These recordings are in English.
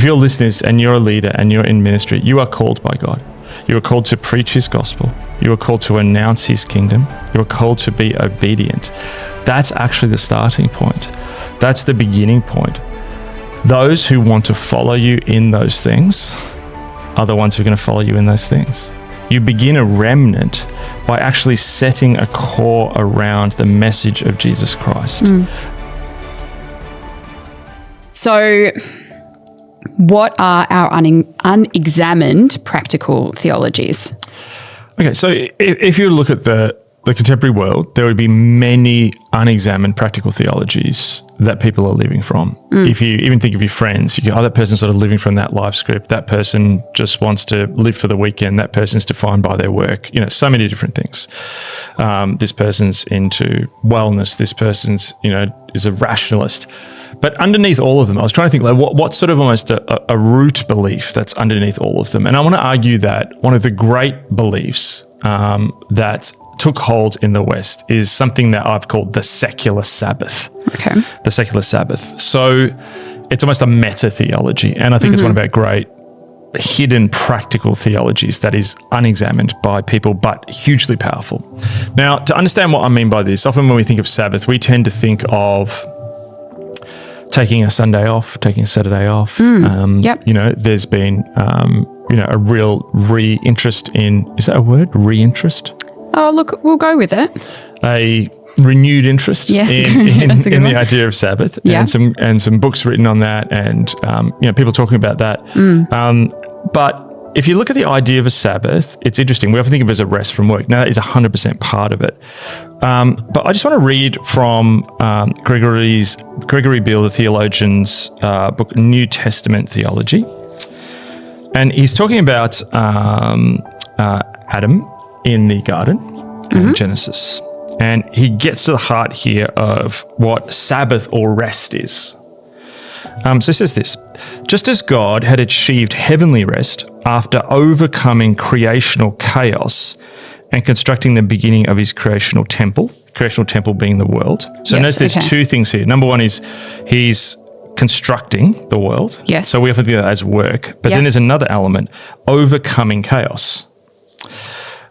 If you're listeners and you're a leader and you're in ministry, you are called by God. You are called to preach his gospel. You are called to announce his kingdom. You are called to be obedient. That's actually the starting point. That's the beginning point. Those who want to follow you in those things are the ones who are going to follow you in those things. You begin a remnant by actually setting a core around the message of Jesus Christ. So what are our unexamined practical theologies? Okay, so if you look at the contemporary world, there would be many unexamined practical theologies that people are living from. If you even think of your friends, you go, oh, that person's sort of living from that life script. That person just wants to live for the weekend. That person's defined by their work. You know, so many different things. This person's into wellness. This person's, is a rationalist. But underneath all of them, I was trying to think, like, what's sort of almost a root belief that's underneath all of them? And I want to argue that one of the great beliefs that took hold in the West is something that I've called the secular Sabbath. Okay. The secular Sabbath. So it's almost a meta theology. And I think it's one of our great hidden practical theologies that is unexamined by people, but hugely powerful. Now, to understand what I mean by this, often when we think of Sabbath, we tend to think of taking a Sunday off, taking a Saturday off. There's been, a real re-interest in, is that a word? Re-interest? Oh, look, we'll go with it. A renewed interest in the idea of Sabbath, and some books written on that, and people talking about that. But if you look at the idea of a Sabbath, it's interesting. We often think of it as a rest from work. Now, that is 100% part of it. But I just want to read from Gregory Beale, the theologian's book, New Testament Theology. And he's talking about Adam in the garden in Genesis. And he gets to the heart here of what Sabbath or rest is. So it says this: just as God had achieved heavenly rest after overcoming creational chaos and constructing the beginning of his creational temple being the world. So notice there's two things here. Number one is he's constructing the world. Yes. So we often think of that as work. But then there's another element, overcoming chaos.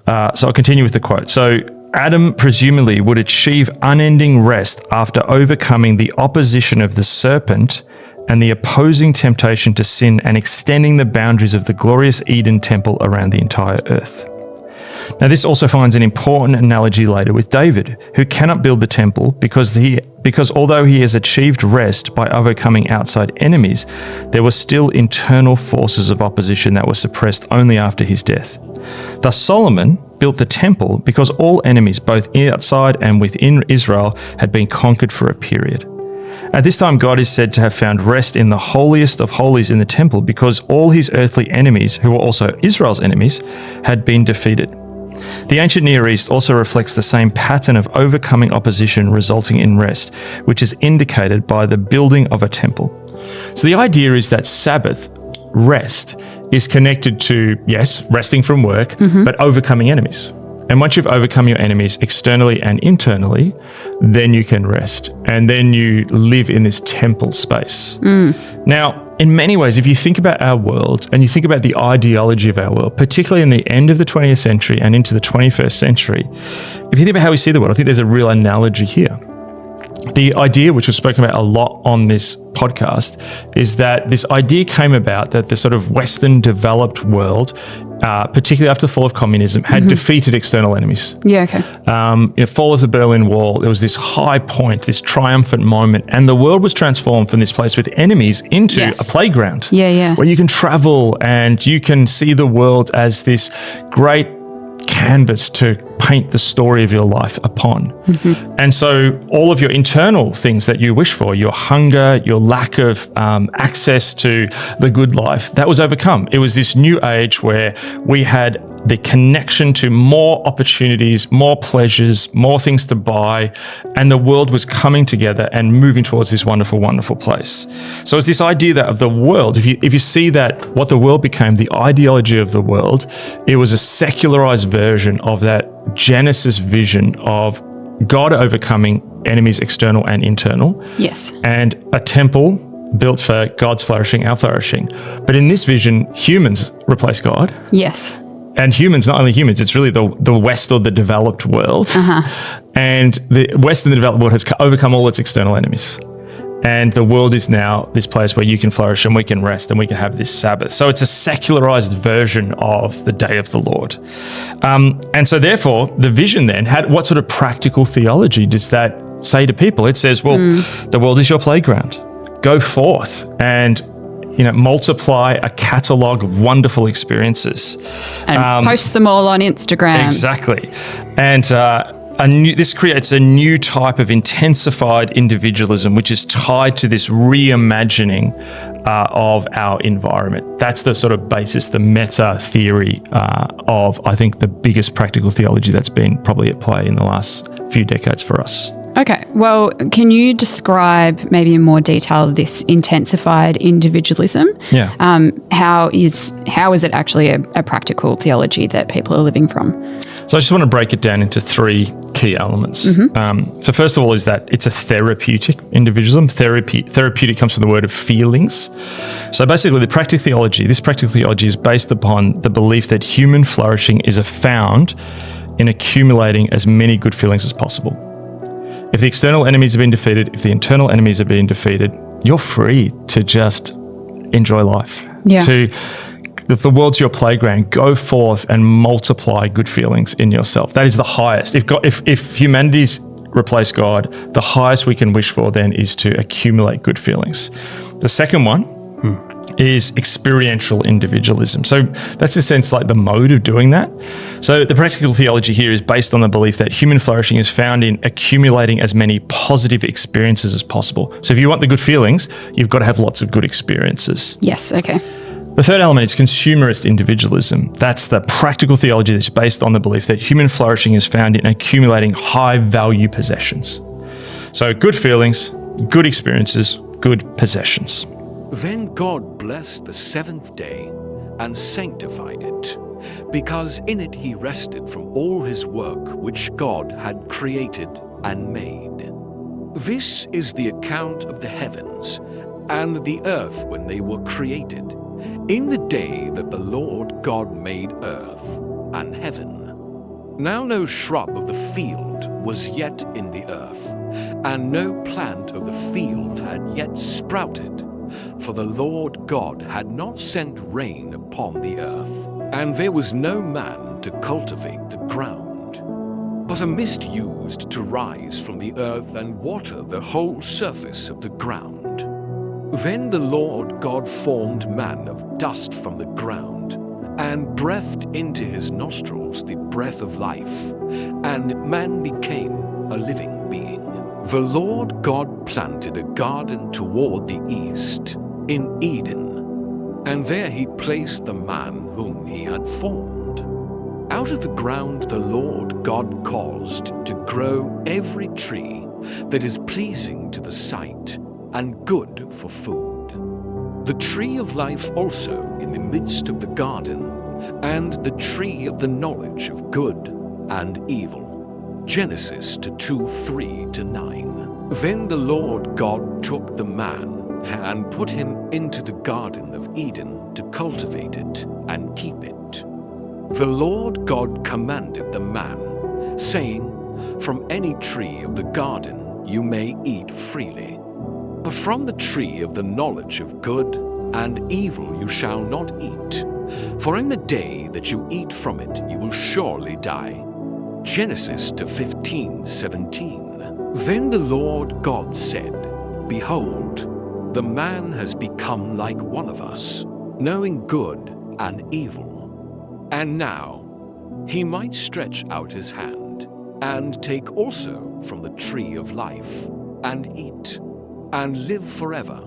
So I'll continue with the quote. So Adam presumably would achieve unending rest after overcoming the opposition of the serpent and the opposing temptation to sin and extending the boundaries of the glorious Eden temple around the entire earth. Now, this also finds an important analogy later with David, who cannot build the temple because although he has achieved rest by overcoming outside enemies, there were still internal forces of opposition that were suppressed only after his death. Thus, Solomon built the temple because all enemies, both outside and within Israel, had been conquered for a period. At this time, God is said to have found rest in the holiest of holies in the temple because all his earthly enemies, who were also Israel's enemies, had been defeated. The ancient Near East also reflects the same pattern of overcoming opposition resulting in rest, which is indicated by the building of a temple. So the idea is that Sabbath, rest, is connected to, yes, resting from work, but overcoming enemies. And once you've overcome your enemies externally and internally, then you can rest. And then you live in this temple space. Now, in many ways, if you think about our world and you think about the ideology of our world, particularly in the end of the 20th century and into the 21st century, if you think about how we see the world, I think there's a real analogy here. The idea, which was spoken about a lot on this podcast, is that this idea came about that the sort of Western developed world, particularly after the fall of communism, had defeated external enemies. Yeah, okay. Fall of the Berlin Wall, there was this high point, this triumphant moment, and the world was transformed from this place with enemies into a playground. Where you can travel and you can see the world as this great canvas to paint the story of your life upon. And so all of your internal things that you wish for, your hunger, your lack of access to the good life, that was overcome. It was this new age where we had the connection to more opportunities, more pleasures, more things to buy, and the world was coming together and moving towards this wonderful, wonderful place. So it's this idea that of the world, if you see that what the world became, the ideology of the world, it was a secularized version of that Genesis vision of God overcoming enemies external and internal. Yes. And a temple built for God's flourishing, our flourishing. But in this vision, humans replace God. Yes. And humans, not only humans, it's really the West or the developed world. And the West and the developed world has overcome all its external enemies. And the world is now this place where you can flourish and we can rest and we can have this Sabbath. So it's a secularized version of the day of the Lord. And so therefore, the vision then, what sort of practical theology does that say to people? It says, well, the world is your playground. Go forth and multiply a catalogue of wonderful experiences. And post them all on Instagram. Exactly. And this creates a new type of intensified individualism, which is tied to this reimagining of our environment. That's the sort of basis, the meta theory of, I think, the biggest practical theology that's been probably at play in the last few decades for us. Okay, well, can you describe maybe in more detail this intensified individualism? Yeah. How is it actually a practical theology that people are living from? So I just want to break it down into three key elements. So first of all is that it's a therapeutic individualism. Therapeutic comes from the word of feelings. So basically this practical theology is based upon the belief that human flourishing is found in accumulating as many good feelings as possible. If the external enemies have been defeated, if the internal enemies have been defeated, you're free to just enjoy life. Yeah. If the world's your playground, go forth and multiply good feelings in yourself. That is the highest. If humanity's replaced God, the highest we can wish for then is to accumulate good feelings. The second one is experiential individualism. So that's in a sense like the mode of doing that. So the practical theology here is based on the belief that human flourishing is found in accumulating as many positive experiences as possible. So if you want the good feelings, you've got to have lots of good experiences. Yes, okay. The third element is consumerist individualism. That's the practical theology that's based on the belief that human flourishing is found in accumulating high-value possessions. So good feelings, good experiences, good possessions. Then God blessed the seventh day and sanctified it, because in it he rested from all his work which God had created and made. This is the account of the heavens and the earth when they were created, in the day that the Lord God made earth and heaven. Now no shrub of the field was yet in the earth, and no plant of the field had yet sprouted, for the Lord God had not sent rain upon the earth, and there was no man to cultivate the ground. But a mist used to rise from the earth and water the whole surface of the ground. Then the Lord God formed man of dust from the ground, and breathed into his nostrils the breath of life, and man became a living being. The Lord God planted a garden toward the east, in Eden, and there he placed the man whom he had formed. Out of the ground the Lord God caused to grow every tree that is pleasing to the sight, and good for food. The tree of life also in the midst of the garden, and the tree of the knowledge of good and evil. Genesis 2:3-9. Then the Lord God took the man and put him into the Garden of Eden to cultivate it and keep it. The Lord God commanded the man, saying, "From any tree of the garden you may eat freely, but from the tree of the knowledge of good and evil you shall not eat, for in the day that you eat from it you will surely die." Genesis 15:17. Then the Lord God said, "Behold, the man has become like one of us, knowing good and evil. And now he might stretch out his hand and take also from the tree of life and eat and live forever."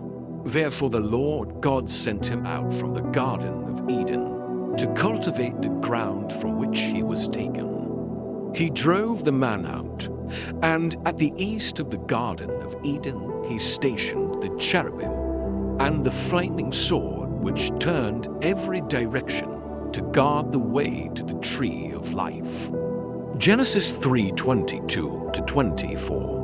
Therefore the Lord God sent him out from the Garden of Eden to cultivate the ground from which he was taken. He drove the man out, and at the east of the Garden of Eden he stationed the cherubim and the flaming sword which turned every direction to guard the way to the tree of life. Genesis 3:22-24.